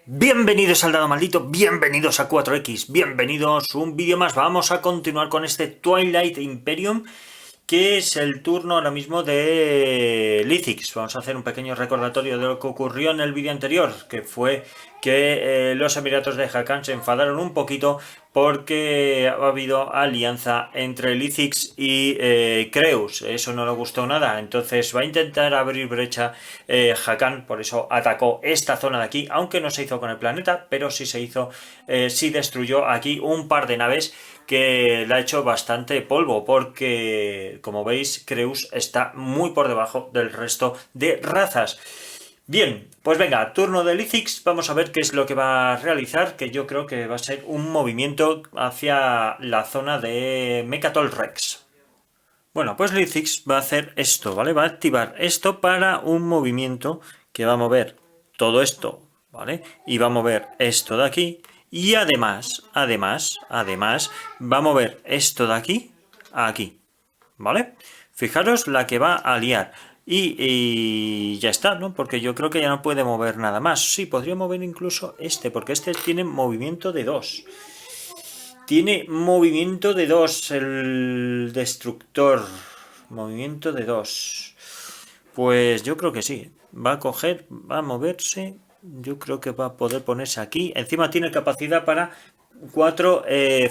Bienvenidos al Dado Maldito, bienvenidos a 4X, bienvenidos un vídeo más. Vamos a continuar con este Twilight Imperium, que es el turno ahora mismo de Lithix. Vamos a hacer un pequeño recordatorio de lo que ocurrió en el vídeo anterior, que fue que los Emiratos de Hakan se enfadaron un poquito porque ha habido alianza entre Lithix y Creus. Eso no le gustó nada, entonces va a intentar abrir brecha Hakan, por eso atacó esta zona de aquí, aunque no se hizo con el planeta, pero sí se hizo, sí destruyó aquí un par de naves que le ha hecho bastante polvo, porque como veis Creus está muy por debajo del resto de razas. Bien, pues venga, turno de Lithix, vamos a ver qué es lo que va a realizar, que yo creo que va a ser un movimiento hacia la zona de Mechatol Rex. Bueno, pues Lithix va a hacer esto, ¿vale? Va a activar esto para un movimiento que va a mover todo esto, ¿vale? Y va a mover esto de aquí. Y además, va a mover esto de aquí a aquí, ¿vale? Fijaros la que va a liar. Y ya está, ¿no? Porque yo creo que ya no puede mover nada más. Sí, podría mover incluso este, porque este tiene movimiento de 2. Tiene movimiento de 2 el destructor. Movimiento de 2. Pues yo creo que sí. Va a coger, va a moverse. Yo creo que va a poder ponerse aquí. Encima tiene capacidad para 4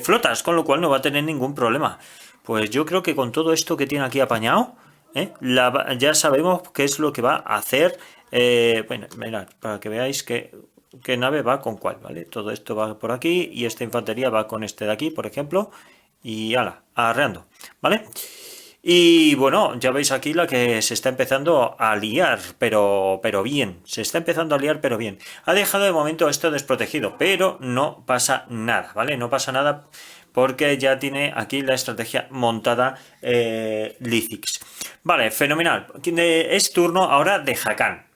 flotas, con lo cual no va a tener ningún problema. Pues yo creo que con todo esto que tiene aquí apañado, ya sabemos qué es lo que va a hacer. Bueno, mirad, para que veáis qué nave va con cuál, ¿vale? Todo esto va por aquí y esta infantería va con este de aquí, por ejemplo. Y ala, arreando, ¿vale? Y bueno, ya veis aquí la que se está empezando a liar, pero bien. Se está empezando a liar, pero bien. Ha dejado de momento esto desprotegido, pero no pasa nada, ¿vale? No pasa nada porque ya tiene aquí la estrategia montada Lithix. Vale, fenomenal. Es turno ahora de Hakan.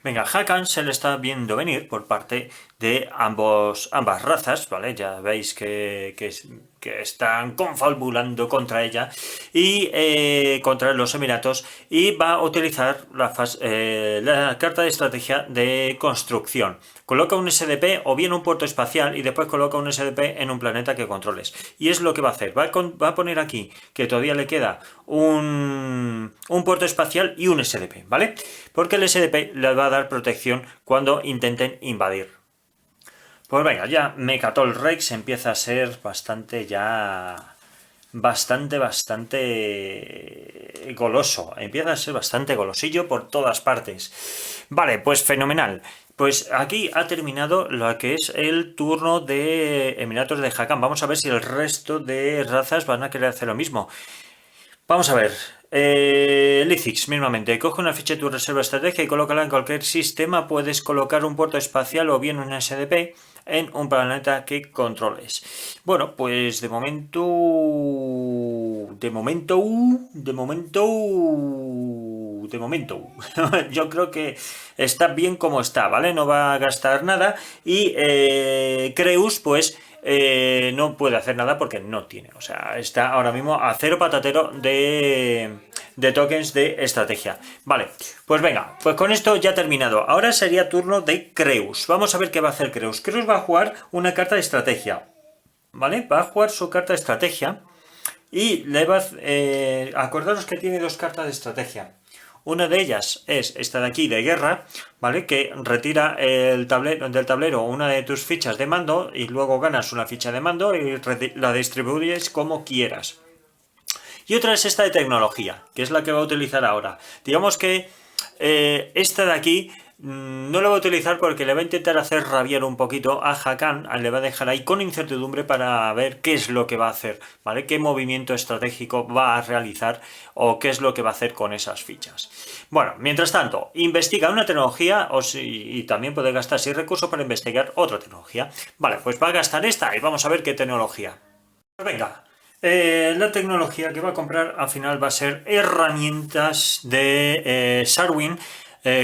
Venga, Hakan se le está viendo venir por parte de ambas razas, ¿vale? Ya veis que están confabulando contra ella y contra los Emiratos, y va a utilizar la carta de estrategia de construcción. Coloca un SDP o bien un puerto espacial y después coloca un SDP en un planeta que controles. Y es lo que va a hacer. Va a poner aquí que todavía le queda un puerto espacial y un SDP, ¿vale? Porque el SDP le va a dar protección cuando intenten invadir. Pues venga, ya Mechatol Rex empieza a ser bastante goloso. Empieza a ser bastante golosillo por todas partes. Vale, pues fenomenal. Pues aquí ha terminado lo que es el turno de Emiratos de Hakan. Vamos a ver si el resto de razas van a querer hacer lo mismo. Vamos a ver. Lithix, mismamente. Coge una ficha de tu reserva estrategia y colócala en cualquier sistema. Puedes colocar un puerto espacial o bien un SDP en un planeta que controles. Bueno, pues de momento. Yo creo que está bien como está, ¿vale? No va a gastar nada. Y Creus, pues. No puede hacer nada porque no tiene, o sea, está ahora mismo a cero patatero de tokens de estrategia. Vale, pues venga, pues con esto ya terminado. Ahora sería turno de Creus. Vamos a ver qué va a hacer Creus. Creus va a jugar una carta de estrategia, ¿vale? Va a jugar su carta de estrategia y le va a... acordaros que tiene dos cartas de estrategia. Una de ellas es esta de aquí de guerra, ¿vale? Que retira del tablero una de tus fichas de mando y luego ganas una ficha de mando y la distribuyes como quieras. Y otra es esta de tecnología, que es la que va a utilizar ahora. Digamos que esta de aquí no la va a utilizar porque le va a intentar hacer rabiar un poquito a Hakan, le va a dejar ahí con incertidumbre para ver qué es lo que va a hacer, ¿vale? Qué movimiento estratégico va a realizar o qué es lo que va a hacer con esas fichas. Bueno, mientras tanto, investiga una tecnología y también puede gastar 6 recursos para investigar otra tecnología. Vale, pues va a gastar esta y vamos a ver qué tecnología. Pues venga. La tecnología que va a comprar al final va a ser herramientas de Sarwin,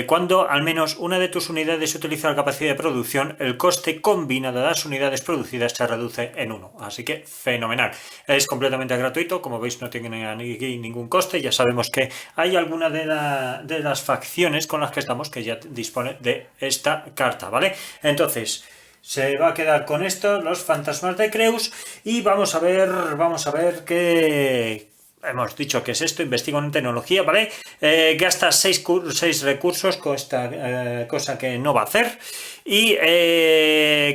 Cuando al menos una de tus unidades utiliza la capacidad de producción, el coste combinado de las unidades producidas se reduce en 1. Así que fenomenal. Es completamente gratuito, como veis no tiene ningún coste. Ya sabemos que hay alguna de las facciones con las que estamos que ya dispone de esta carta, ¿vale? Entonces se va a quedar con esto, los fantasmas de Creus, y vamos a ver qué... Hemos dicho que es esto, investiga en tecnología, ¿vale? Gasta 6 recursos con esta cosa que no va a hacer. Y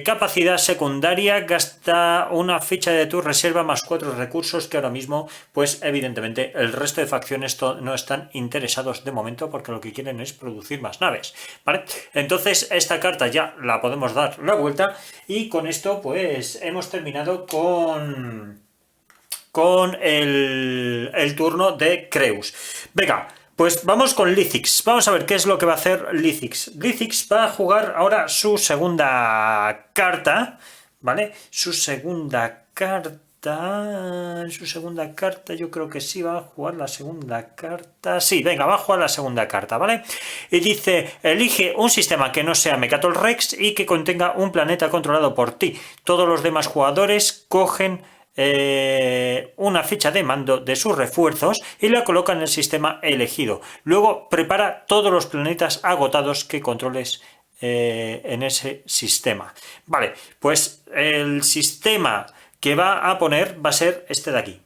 capacidad secundaria, gasta una ficha de tu reserva más 4 recursos, que ahora mismo, pues evidentemente el resto de facciones no están interesados de momento, porque lo que quieren es producir más naves, ¿vale? Entonces esta carta ya la podemos dar la vuelta, y con esto pues hemos terminado con el turno de Creus. Venga, pues vamos con Lithix. Vamos a ver qué es lo que va a hacer Lithix. Lithix va a jugar ahora su segunda carta, ¿vale? Su segunda carta, yo creo que sí, va a jugar la segunda carta. Sí, venga, va a jugar la segunda carta, ¿vale? Y dice, elige un sistema que no sea Mechatol Rex y que contenga un planeta controlado por ti. Todos los demás jugadores cogen una ficha de mando de sus refuerzos y la coloca en el sistema elegido. Luego prepara todos los planetas agotados que controles en ese sistema. Vale, pues el sistema que va a poner va a ser este de aquí,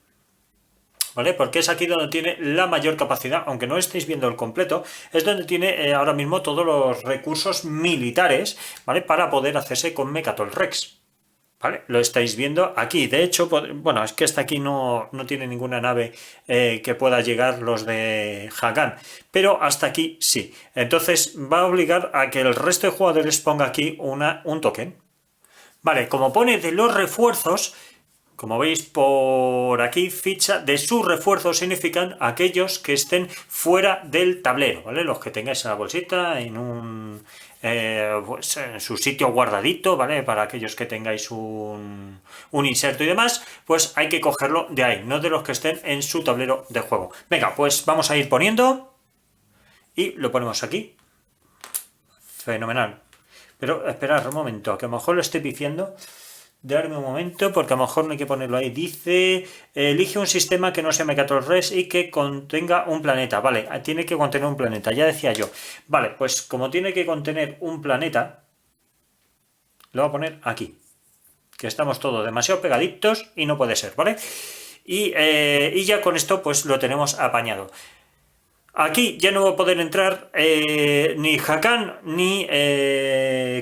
¿vale? Porque es aquí donde tiene la mayor capacidad, aunque no estéis viendo el completo, es donde tiene ahora mismo todos los recursos militares, ¿vale? Para poder hacerse con Mechatol Rex. ¿Vale? Lo estáis viendo aquí. De hecho, bueno, es que hasta aquí no tiene ninguna nave que pueda llegar los de Hagan, pero hasta aquí sí. Entonces va a obligar a que el resto de jugadores ponga aquí un token. Vale, como pone de los refuerzos, como veis por aquí, ficha de sus refuerzos significan aquellos que estén fuera del tablero, ¿vale? Los que tengáis en la bolsita, pues en su sitio guardadito, ¿vale? Para aquellos que tengáis un inserto y demás, pues hay que cogerlo de ahí, no de los que estén en su tablero de juego. Venga, pues vamos a ir poniendo y lo ponemos aquí. Fenomenal. Pero esperad un momento, que a lo mejor lo estoy pifiando. Darme un momento, porque a lo mejor no hay que ponerlo ahí. Dice, elige un sistema que no sea Mechatol Rex y que contenga un planeta. Vale, tiene que contener un planeta, ya decía yo. Vale, pues como tiene que contener un planeta, lo voy a poner aquí. Que estamos todos demasiado pegaditos y no puede ser, ¿vale? Y ya con esto pues lo tenemos apañado. Aquí ya no va a poder entrar ni Hakan ni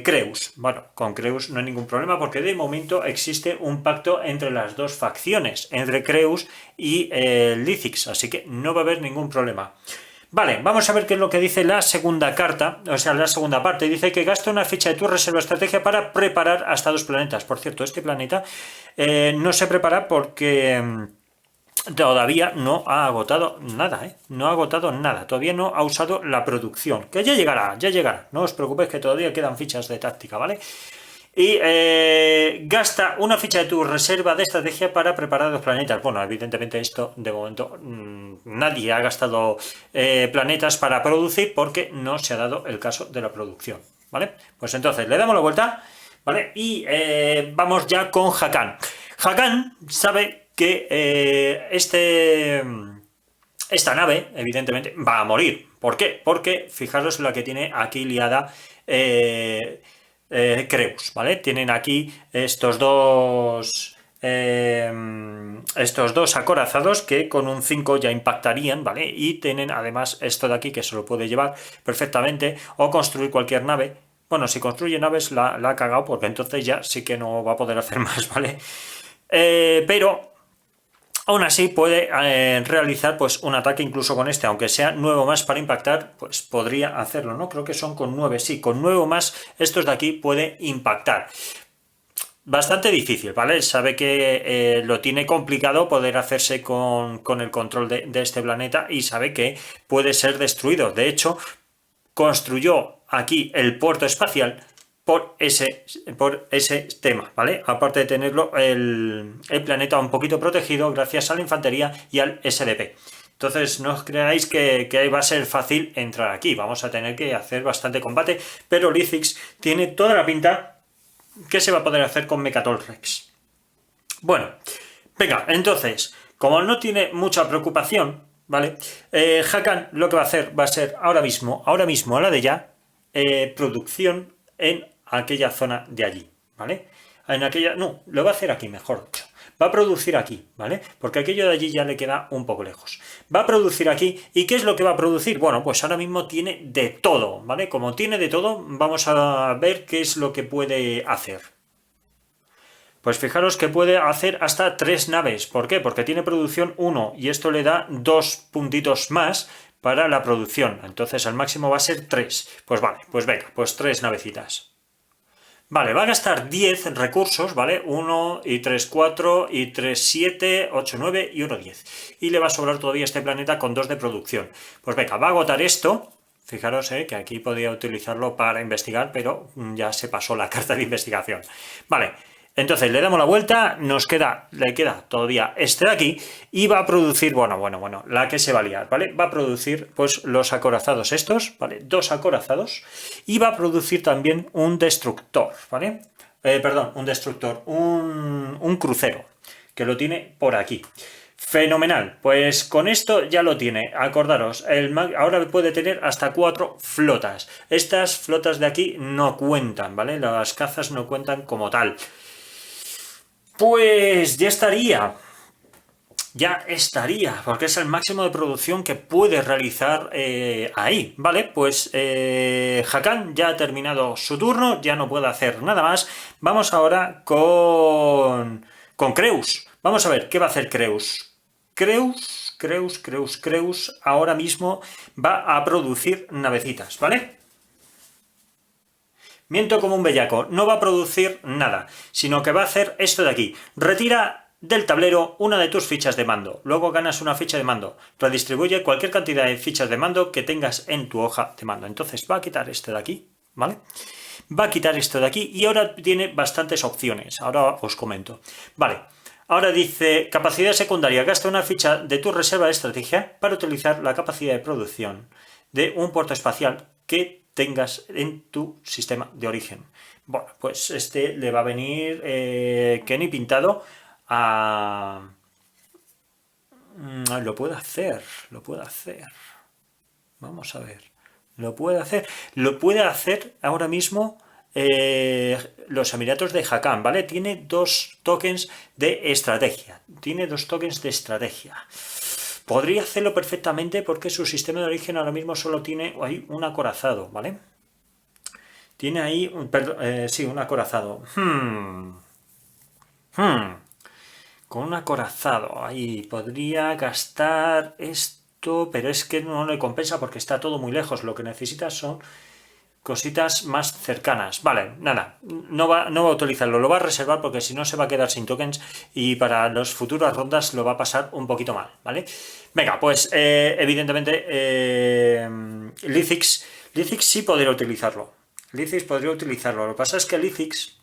Creus. Bueno, con Creus no hay ningún problema porque de momento existe un pacto entre las dos facciones, entre Creus y Lithix, así que no va a haber ningún problema. Vale, vamos a ver qué es lo que dice la segunda carta, o sea, la segunda parte. Dice que gasta una ficha de tu reserva estrategia para preparar hasta 2 planetas. Por cierto, este planeta no se prepara porque todavía no ha agotado nada, no ha agotado nada, todavía no ha usado la producción, que ya llegará, no os preocupéis que todavía quedan fichas de táctica, ¿vale? Y gasta una ficha de tu reserva de estrategia para preparar 2 planetas. Bueno, evidentemente esto de momento nadie ha gastado planetas para producir porque no se ha dado el caso de la producción, ¿vale? Pues entonces le damos la vuelta, ¿vale? Y vamos ya con Hakan. Hakan sabe que esta nave, evidentemente, va a morir. ¿Por qué? Porque fijaros la que tiene aquí liada Creus, ¿vale? Tienen aquí estos dos acorazados que con un 5 ya impactarían, ¿vale? Y tienen además esto de aquí que se lo puede llevar perfectamente o construir cualquier nave. Bueno, si construye naves la ha cagado porque entonces ya sí que no va a poder hacer más, ¿vale? Pero aún así puede realizar pues un ataque incluso con este, aunque sea 9 más para impactar, pues podría hacerlo, ¿no? Creo que son con 9, sí, con 9 más estos de aquí puede impactar. Bastante difícil, ¿vale? Sabe que lo tiene complicado poder hacerse con el control de este planeta y sabe que puede ser destruido. De hecho, construyó aquí el puerto espacial por ese tema, ¿vale? Aparte de tenerlo el planeta un poquito protegido gracias a la infantería y al SDP. Entonces no os creáis que va a ser fácil entrar aquí, vamos a tener que hacer bastante combate, pero Lithics tiene toda la pinta que se va a poder hacer con Mechatol Rex. Bueno, venga, entonces, como no tiene mucha preocupación, ¿vale? Hakan lo que va a hacer va a ser ahora mismo, a la de ya, producción en aquella zona de allí, ¿vale? En aquella, no, lo va a hacer aquí, mejor dicho. Va a producir aquí, ¿vale? Porque aquello de allí ya le queda un poco lejos. Va a producir aquí, ¿y qué es lo que va a producir? Bueno, pues ahora mismo tiene de todo, ¿vale? Como tiene de todo, vamos a ver qué es lo que puede hacer. Pues fijaros que puede hacer hasta 3 naves. ¿Por qué? Porque tiene producción 1 y esto le da 2 puntitos más para la producción. Entonces al máximo va a ser 3. Pues vale, pues venga, pues 3 navecitas. Vale, va a gastar 10 recursos, ¿vale? 1 y 3, 4 y 3, 7, 8, 9 y 1, 10. Y le va a sobrar todavía este planeta con 2 de producción. Pues venga, va a agotar esto. Fijaros que aquí podía utilizarlo para investigar, pero ya se pasó la carta de investigación. Vale, entonces le damos la vuelta, le queda todavía este de aquí y va a producir, bueno, la que se va a liar, ¿vale? Va a producir pues los acorazados estos, ¿vale? 2 acorazados y va a producir también un destructor, ¿vale? Un crucero, que lo tiene por aquí. Fenomenal, pues con esto ya lo tiene, acordaros, ahora puede tener hasta 4 flotas. Estas flotas de aquí no cuentan, ¿vale? Las cazas no cuentan como tal. Pues ya estaría, porque es el máximo de producción que puede realizar ahí, ¿vale? Pues Hakan ya ha terminado su turno, ya no puede hacer nada más. Vamos ahora con Creus. Vamos a ver qué va a hacer Creus. Creus ahora mismo va a producir navecitas, ¿vale? Miento como un bellaco, no va a producir nada, sino que va a hacer esto de aquí. Retira del tablero una de tus fichas de mando, luego ganas una ficha de mando. Redistribuye cualquier cantidad de fichas de mando que tengas en tu hoja de mando. Entonces va a quitar este de aquí, ¿vale? Va a quitar esto de aquí y ahora tiene bastantes opciones, ahora os comento. Vale, ahora dice, capacidad secundaria, gasta una ficha de tu reserva de estrategia para utilizar la capacidad de producción de un puerto espacial que tengas en tu sistema de origen. Bueno, pues este le va a venir Kenny pintado a... Lo puede hacer. Vamos a ver. Lo puede hacer ahora mismo los Emiratos de Hakan, ¿vale? Tiene 2 tokens de estrategia. Podría hacerlo perfectamente porque su sistema de origen ahora mismo solo tiene ahí un acorazado, ¿vale? Tiene ahí, un acorazado. Con un acorazado, ahí podría gastar esto, pero es que no le compensa porque está todo muy lejos. Lo que necesita son cositas más cercanas. Vale, nada, no va a utilizarlo, lo va a reservar porque si no se va a quedar sin tokens y para las futuras rondas lo va a pasar un poquito mal, ¿vale? Venga, pues evidentemente Lithics sí podría utilizarlo. Lo que pasa es que Lithics,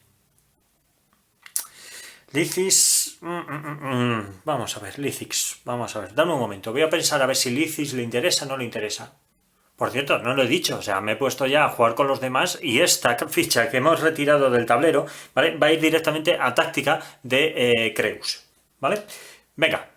vamos a ver, dame un momento, voy a pensar a ver si Lithics le interesa o no le interesa. Por cierto, no lo he dicho, o sea, me he puesto ya a jugar con los demás y esta ficha que hemos retirado del tablero, ¿vale? Va a ir directamente a táctica de Creus, ¿vale? Venga,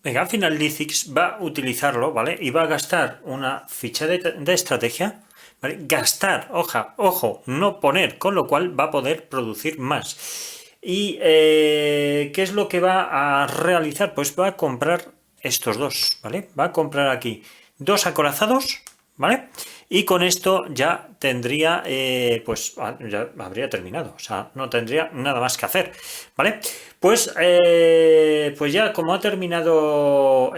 al final Lithics va a utilizarlo, ¿vale? Y va a gastar una ficha de estrategia, ¿vale? Gastar, ojo, no poner, con lo cual va a poder producir más. ¿Y qué es lo que va a realizar? Pues va a comprar estos 2, ¿vale? Va a comprar aquí 2 acorazados, ¿vale? Y con esto ya tendría, pues ya habría terminado, o sea, no tendría nada más que hacer, ¿vale? Pues ya como ha terminado,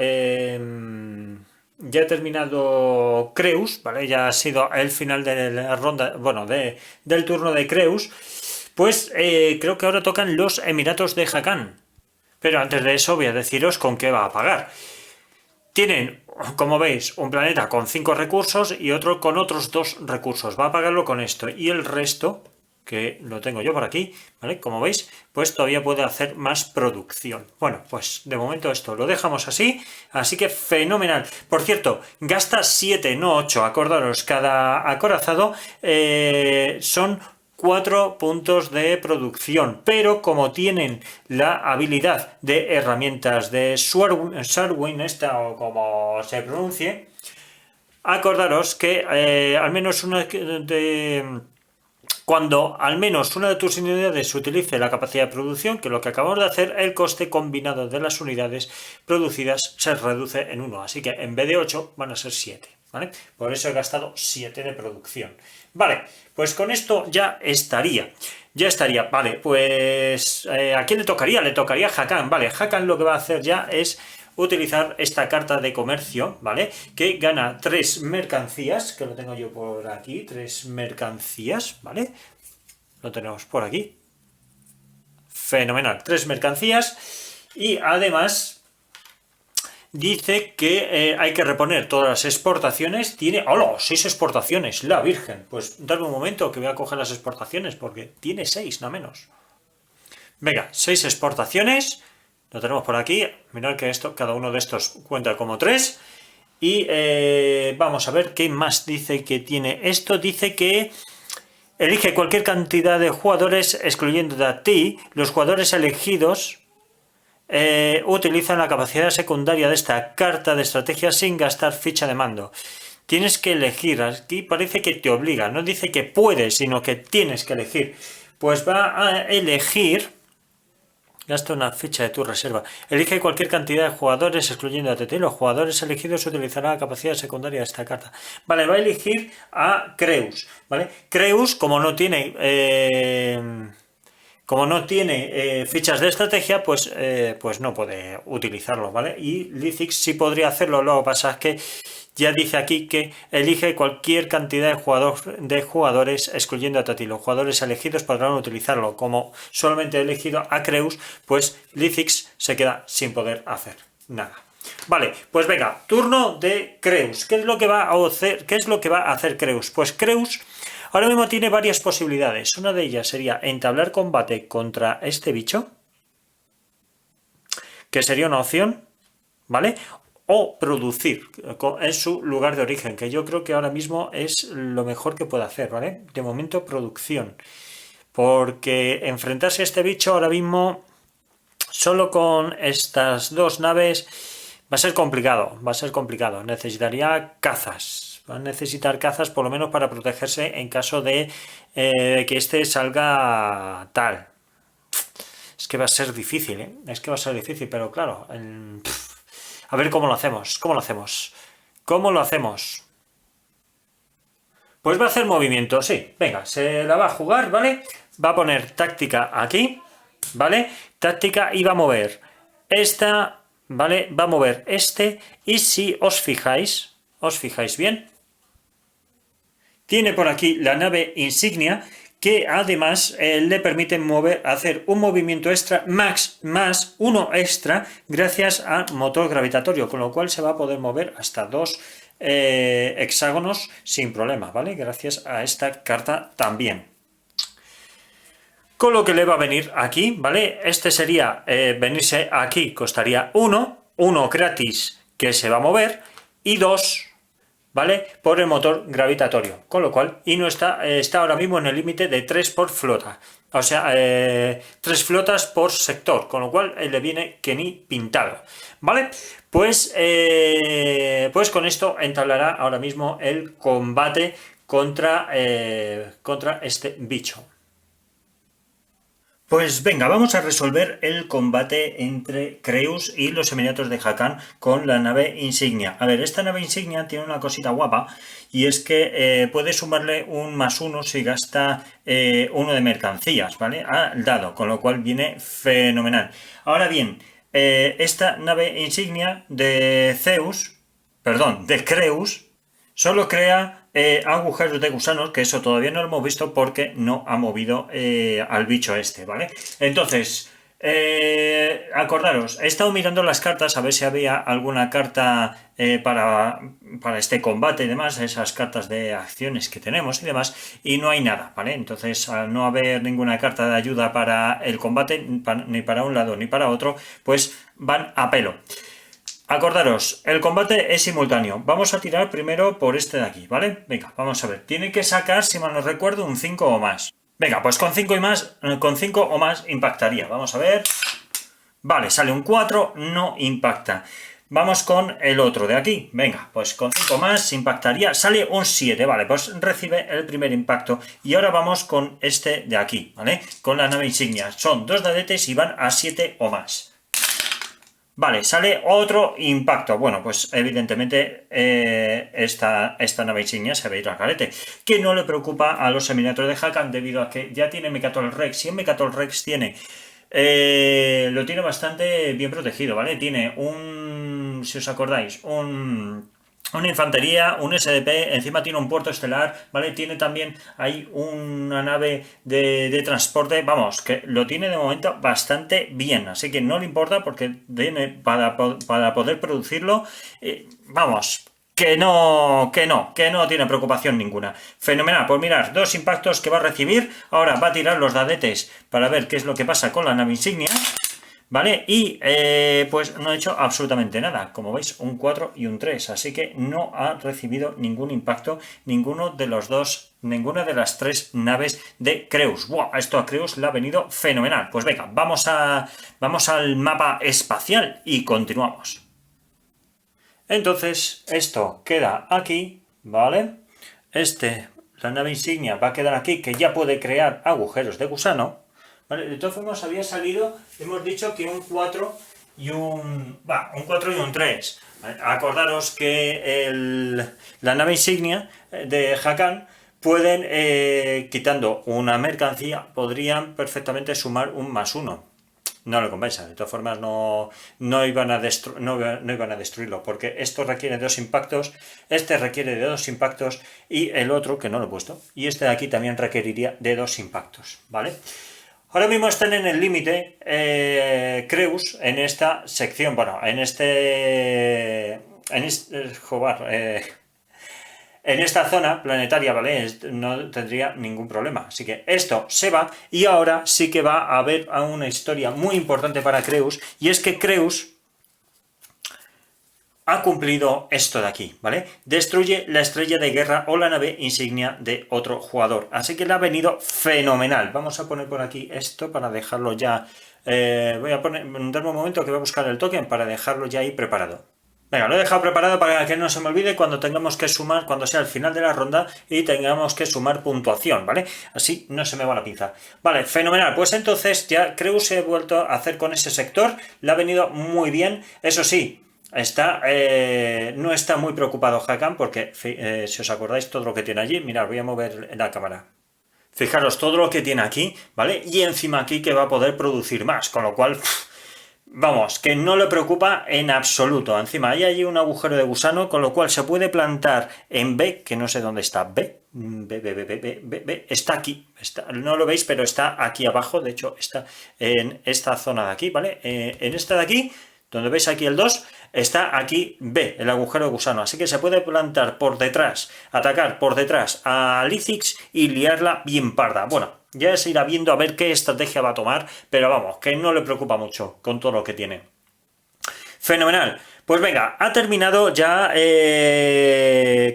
Creus, ¿vale? Ya ha sido el final de la ronda, bueno, del turno de Creus, pues creo que ahora tocan los Emiratos de Hakan. Pero antes de eso voy a deciros con qué va a pagar. Tienen, como veis, un planeta con 5 recursos y otro con otros 2 recursos. Va a pagarlo con esto. Y el resto, que lo tengo yo por aquí, ¿vale? Como veis, pues todavía puede hacer más producción. Bueno, pues de momento esto lo dejamos así que fenomenal. Por cierto, gasta 7, no 8, acordaros, cada acorazado son 4 puntos de producción, pero como tienen la habilidad de herramientas de Sarwin, esta o como se pronuncie, acordaros que al menos una de... Cuando al menos una de tus unidades utilice la capacidad de producción, que es lo que acabamos de hacer, el coste combinado de las unidades producidas se reduce en 1. Así que en vez de 8 van a ser 7. ¿Vale? Por eso he gastado 7 de producción. Vale, pues con esto ya estaría. Ya estaría. Vale, pues ¿a quién le tocaría? Le tocaría a Hakan. Vale, Hakan lo que va a hacer ya es utilizar esta carta de comercio, ¿vale? Que gana 3 mercancías, que lo tengo yo por aquí, 3 mercancías, ¿vale? Lo tenemos por aquí. Fenomenal, 3 mercancías. Y además dice que hay que reponer todas las exportaciones. Tiene, ¡hola! 6 exportaciones, la virgen. Pues dame un momento que voy a coger las exportaciones, porque tiene 6, no menos. Venga, 6 exportaciones. Lo tenemos por aquí. Mirad que esto, cada uno de estos cuenta como 3. Y vamos a ver qué más dice que tiene esto. Dice que elige cualquier cantidad de jugadores, excluyendo a ti. Los jugadores elegidos utilizan la capacidad secundaria de esta carta de estrategia sin gastar ficha de mando. Tienes que elegir. Aquí parece que te obliga. No dice que puedes, sino que tienes que elegir. Pues va a elegir... Gasta una ficha de tu reserva. Elige cualquier cantidad de jugadores, excluyendo a TT. Los jugadores elegidos utilizarán la capacidad secundaria de esta carta. Vale, va a elegir a Creus. ¿Vale? Creus, como no tiene fichas de estrategia, pues no puede utilizarlo, ¿vale? Y Lithix sí podría hacerlo. Lo que pasa es que ya dice aquí que elige cualquier cantidad de jugadores, excluyendo a Tati. Los jugadores elegidos podrán utilizarlo. Como solamente he elegido a Creus, pues Lithix se queda sin poder hacer nada. Vale, pues venga, turno de Creus. ¿Qué es lo que va a hacer Creus? Pues Creus ahora mismo tiene varias posibilidades. Una de ellas sería entablar combate contra este bicho, que sería una opción, ¿vale? O producir en su lugar de origen, que yo creo que ahora mismo es lo mejor que puede hacer, ¿vale? De momento producción, porque enfrentarse a este bicho ahora mismo solo con estas 2 naves va a ser complicado, necesitaría cazas, va a necesitar cazas por lo menos para protegerse en caso de que este salga tal. Es que va a ser difícil, pero claro, a ver cómo lo hacemos. Pues va a hacer movimiento, sí. Venga, se la va a jugar, ¿vale? Va a poner táctica aquí, ¿vale? Táctica y va a mover esta, ¿vale? Va a mover este. Y si os fijáis bien, tiene por aquí la nave insignia, que además le permite hacer un movimiento extra más uno extra gracias a motor gravitatorio, con lo cual se va a poder mover hasta 2 hexágonos sin problema, ¿vale? Gracias a esta carta también. Con lo que le va a venir aquí, ¿vale? Este sería venirse aquí, costaría 1 gratis que se va a mover y 2, ¿vale? Por el motor gravitatorio, con lo cual, y no está ahora mismo en el límite de 3 por flota, o sea, 3 flotas por sector, con lo cual le viene que ni pintado, ¿vale? Pues con esto entablará ahora mismo el combate contra este bicho. Pues venga, vamos a resolver el combate entre Creus y los Emiratos de Hakan con la nave insignia. A ver, esta nave insignia tiene una cosita guapa, y es que puede sumarle un +1 si gasta 1 de mercancías, ¿vale? Al dado, con lo cual viene fenomenal. Ahora bien, esta nave insignia de Creus, solo crea agujeros de gusanos, que eso todavía no lo hemos visto porque no ha movido al bicho este, ¿vale? Entonces, Acordaros, he estado mirando las cartas a ver si había alguna carta para este combate y demás, esas cartas de acciones que tenemos y demás, y no hay nada, ¿vale? Entonces, al no haber ninguna carta de ayuda para el combate, ni para un lado ni para otro, pues van a pelo. Acordaros, el combate es simultáneo. Vamos a tirar primero por este de aquí, ¿vale? Venga, vamos a ver. Tiene que sacar, si mal no recuerdo, un 5 o más. Venga, pues con 5 y más, con 5 o más impactaría. Vamos a ver. Vale, sale un 4, no impacta. Vamos con el otro de aquí. Venga, pues con 5 más impactaría. Sale un 7, vale, pues recibe el primer impacto. Y ahora vamos con este de aquí, ¿vale? Con la nave insignia. Son 2 dadetes y van a 7 o más. Vale, sale otro impacto. Bueno, pues evidentemente esta nave insignia se va a ir al carete, que no le preocupa a los Seminators de Hakan debido a que ya tiene Mecatol Rex. Si en Mecatol Rex tiene, lo tiene bastante bien protegido, ¿vale? Tiene si os acordáis, una infantería, un SDP, encima tiene un puerto estelar, ¿vale? Tiene también ahí una nave de transporte, vamos, que lo tiene de momento bastante bien, así que no le importa porque tiene para poder producirlo, vamos, que no tiene preocupación ninguna. Fenomenal, pues mirad, 2 impactos que va a recibir, ahora va a tirar los dadetes para ver qué es lo que pasa con la nave insignia. ¿Vale? Y pues no he hecho absolutamente nada. Como veis, un 4 y un 3. Así que no ha recibido ningún impacto ninguna de las 3 naves de Creus. ¡Buah! Esto a Creus le ha venido fenomenal. Pues venga, vamos al mapa espacial y continuamos. Entonces, esto queda aquí, ¿vale? La nave insignia va a quedar aquí, que ya puede crear agujeros de gusano. Vale, de todas formas había salido, hemos dicho que un 4 y un 3. Acordaros que la nave insignia de Hakan pueden, quitando una mercancía, podrían perfectamente sumar un +1. No lo compensa, de todas formas no iban a destruirlo, porque esto requiere 2 impactos, este requiere de 2 impactos y el otro, que no lo he puesto, y este de aquí también requeriría de 2 impactos, ¿vale? Ahora mismo están en el límite Creus en esta sección, bueno, en esta zona planetaria, ¿vale? No tendría ningún problema. Así que esto se va y ahora sí que va a haber una historia muy importante para Creus, y es que Creus ha cumplido esto de aquí, ¿vale? Destruye la estrella de guerra o la nave insignia de otro jugador. Así que le ha venido fenomenal. Vamos a poner por aquí esto para dejarlo ya... voy a darme un momento que voy a buscar el token para dejarlo ya ahí preparado. Venga, lo he dejado preparado para que no se me olvide cuando tengamos que sumar, cuando sea el final de la ronda y tengamos que sumar puntuación, ¿vale? Así no se me va la pinza. Vale, fenomenal. Pues entonces ya Creus se ha vuelto a hacer con ese sector. Le ha venido muy bien. Eso sí, no está muy preocupado Hakan porque, si os acordáis, todo lo que tiene allí, mirad, voy a mover la cámara. Fijaros todo lo que tiene aquí, ¿vale? Y encima aquí que va a poder producir más, con lo cual, vamos, que no le preocupa en absoluto. Encima hay allí un agujero de gusano, con lo cual se puede plantar en B, que no sé dónde está B, está aquí, no lo veis, pero está aquí abajo, de hecho está en esta zona de aquí, ¿vale? En esta de aquí, donde veis aquí el 2, está aquí B, el agujero de gusano. Así que se puede plantar por detrás, atacar por detrás a Lithix y liarla bien parda. Bueno, ya se irá viendo a ver qué estrategia va a tomar, pero vamos, que no le preocupa mucho con todo lo que tiene. Fenomenal. Pues venga, ha terminado ya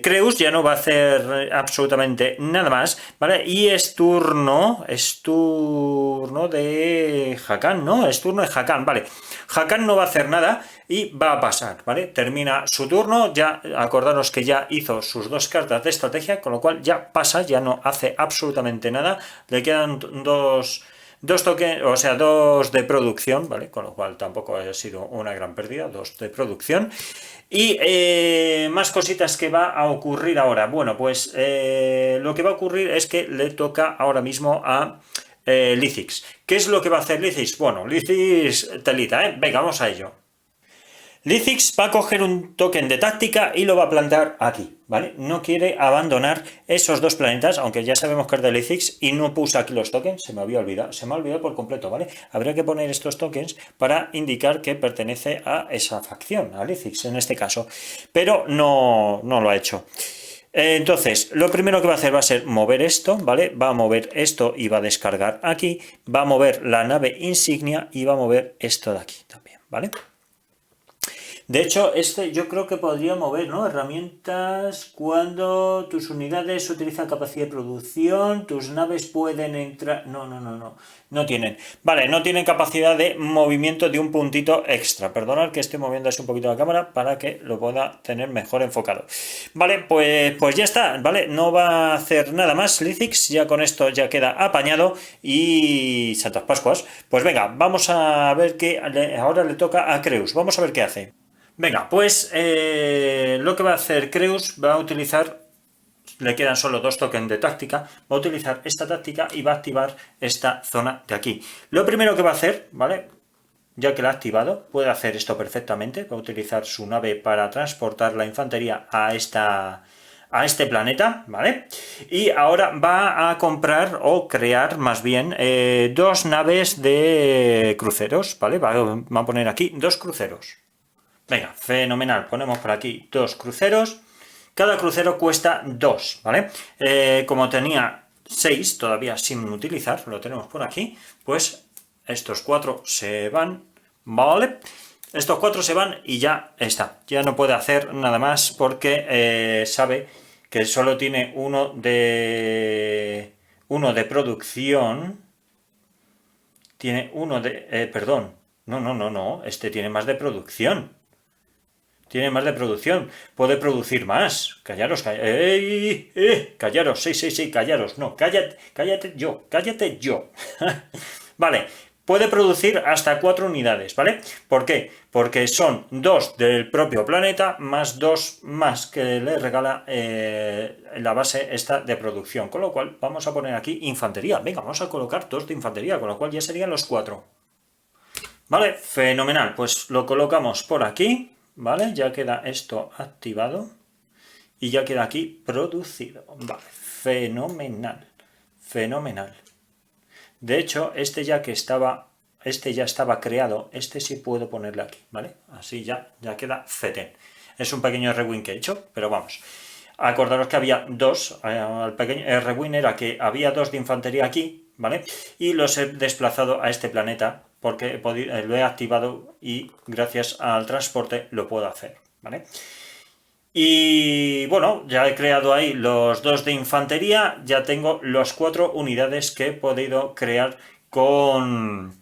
Creus, ya no va a hacer absolutamente nada más, ¿vale? Y es turno de Hakan, ¿no? Es turno de Hakan, vale. Hakan no va a hacer nada y va a pasar, ¿vale? Termina su turno, ya acordaros que ya hizo sus 2 cartas de estrategia, con lo cual ya pasa, ya no hace absolutamente nada. Le quedan 2 tokens, o sea, 2 de producción, ¿vale? Con lo cual tampoco ha sido una gran pérdida, 2 de producción. Y más cositas que va a ocurrir ahora. Bueno, pues lo que va a ocurrir es que le toca ahora mismo a Lithix. ¿Qué es lo que va a hacer Lithix? Bueno, Lithix telita, ¿eh? Venga, vamos a ello. Lithics va a coger un token de táctica y lo va a plantar aquí, ¿vale? No quiere abandonar esos dos planetas, aunque ya sabemos que es de Lithics y no puse aquí los tokens, se me había olvidado, se me ha olvidado por completo, ¿vale? Habría que poner estos tokens para indicar que pertenece a esa facción, a Lithics en este caso, pero no lo ha hecho. Entonces, lo primero que va a hacer va a ser mover esto, ¿vale? Va a mover esto y va a descargar aquí, va a mover la nave insignia y va a mover esto de aquí también, ¿vale? De hecho, yo creo que podría mover, ¿no? Herramientas cuando tus unidades utilizan capacidad de producción, tus naves pueden entrar... No tienen. Vale, no tienen capacidad de movimiento de un puntito extra. Perdonad que estoy moviendo así un poquito la cámara para que lo pueda tener mejor enfocado. Vale, pues ya está, ¿vale? No va a hacer nada más Lithics, ya con esto ya queda apañado y... Santas Pascuas. Pues venga, vamos a ver qué ahora le toca a Creus. Vamos a ver qué hace. Venga, pues lo que va a hacer Creus va a utilizar, le quedan solo 2 tokens de táctica, va a utilizar esta táctica y va a activar esta zona de aquí. Lo primero que va a hacer, ¿vale? Ya que la ha activado, puede hacer esto perfectamente, va a utilizar su nave para transportar la infantería a este planeta, ¿vale? Y ahora va a comprar o crear más bien 2 naves de cruceros, ¿vale? Va a poner aquí 2 cruceros. Venga, fenomenal. Ponemos por aquí 2 cruceros. Cada crucero cuesta 2, ¿vale? Como tenía 6 todavía sin utilizar, lo tenemos por aquí, pues estos 4 se van, ¿vale? Estos 4 se van y ya está. Ya no puede hacer nada más porque sabe que solo tiene uno de producción. Tiene uno de... perdón. No. Este tiene más de producción. Tiene más de producción, puede producir más. Callaros, callaros, sí, callaros. No, cállate yo. Vale, puede producir hasta 4 unidades, ¿vale? ¿Por qué? Porque son 2 del propio planeta más 2 más que le regala la base esta de producción. Con lo cual vamos a poner aquí infantería. Venga, vamos a colocar 2 de infantería, con lo cual ya serían los 4. Vale, fenomenal. Pues lo colocamos por aquí. ¿Vale? Ya queda esto activado y ya queda aquí producido. Vale, fenomenal. De hecho, este ya estaba creado, este sí puedo ponerle aquí, ¿vale? Así ya queda fetén. Es un pequeño rewind que he hecho, pero vamos. Acordaros que había 2, el rewind era que había 2 de infantería aquí, ¿vale? Y los he desplazado a este planeta porque lo he activado y gracias al transporte lo puedo hacer, ¿vale? Y bueno, ya he creado ahí los 2 de infantería, ya tengo las 4 unidades que he podido crear con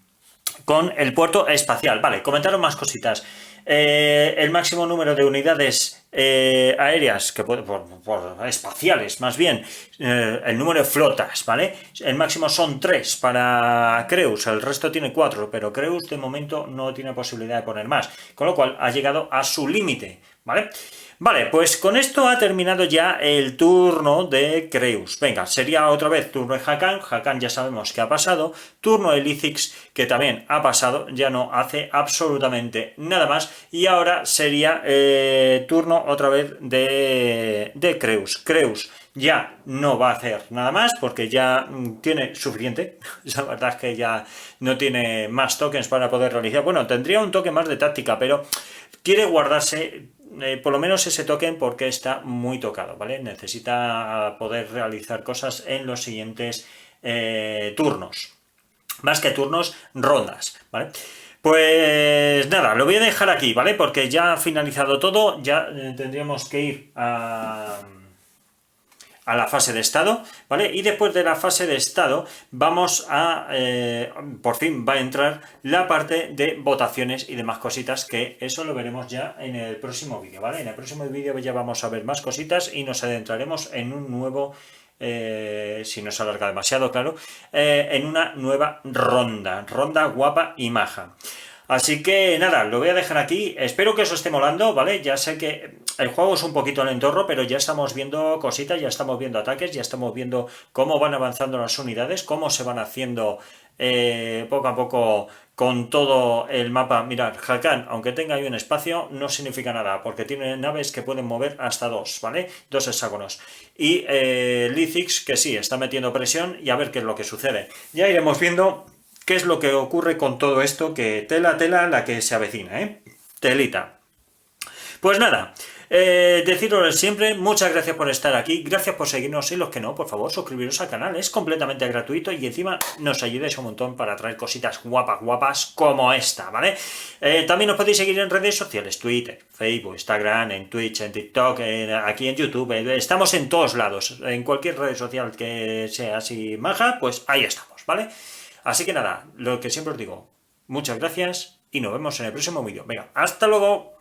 el puerto espacial. Vale, comentaros más cositas. El máximo número de unidades aéreas, que puede, espaciales más bien, el número de flotas, ¿vale? El máximo son 3 para Creus, el resto tiene 4, pero Creus de momento no tiene posibilidad de poner más, con lo cual ha llegado a su límite, ¿vale? Vale, pues con esto ha terminado ya el turno de Creus. Venga, sería otra vez turno de Hakan. Hakan ya sabemos que ha pasado. Turno de Lithics, que también ha pasado. Ya no hace absolutamente nada más. Y ahora sería turno otra vez de Creus. Creus ya no va a hacer nada más porque ya tiene suficiente. La verdad es que ya no tiene más tokens para poder realizar. Bueno, tendría un token más de táctica, pero quiere guardarse por lo menos ese token porque está muy tocado, ¿vale? Necesita poder realizar cosas en los siguientes turnos. Más que turnos, rondas, ¿vale? Pues nada, lo voy a dejar aquí, ¿vale? Porque ya ha finalizado todo, ya tendríamos que ir a la fase de estado, ¿vale? Y después de la fase de estado vamos a, por fin va a entrar la parte de votaciones y demás cositas, que eso lo veremos ya en el próximo vídeo, ¿vale? En el próximo vídeo ya vamos a ver más cositas y nos adentraremos en un nuevo, si no se alarga demasiado, claro, en una nueva ronda guapa y maja. Así que nada, lo voy a dejar aquí. Espero que os esté molando, ¿vale? Ya sé que el juego es un poquito lentorro, pero ya estamos viendo cositas, ya estamos viendo ataques, ya estamos viendo cómo van avanzando las unidades, cómo se van haciendo poco a poco con todo el mapa. Mirad, Hakan, aunque tenga ahí un espacio, no significa nada, porque tiene naves que pueden mover hasta dos, ¿vale? Dos hexágonos. Y Lithix, que sí, está metiendo presión y a ver qué es lo que sucede. Ya iremos viendo qué es lo que ocurre con todo esto, que tela, la que se avecina, ¿eh? Telita. Pues nada, deciros siempre, muchas gracias por estar aquí, gracias por seguirnos y los que no, por favor, suscribiros al canal, es completamente gratuito y encima nos ayudáis un montón para traer cositas guapas como esta, ¿vale? También os podéis seguir en redes sociales, Twitter, Facebook, Instagram, en Twitch, en TikTok, aquí en YouTube, estamos en todos lados, en cualquier red social que sea así maja, pues ahí estamos, ¿vale? Así que nada, lo que siempre os digo, muchas gracias y nos vemos en el próximo vídeo. Venga, hasta luego.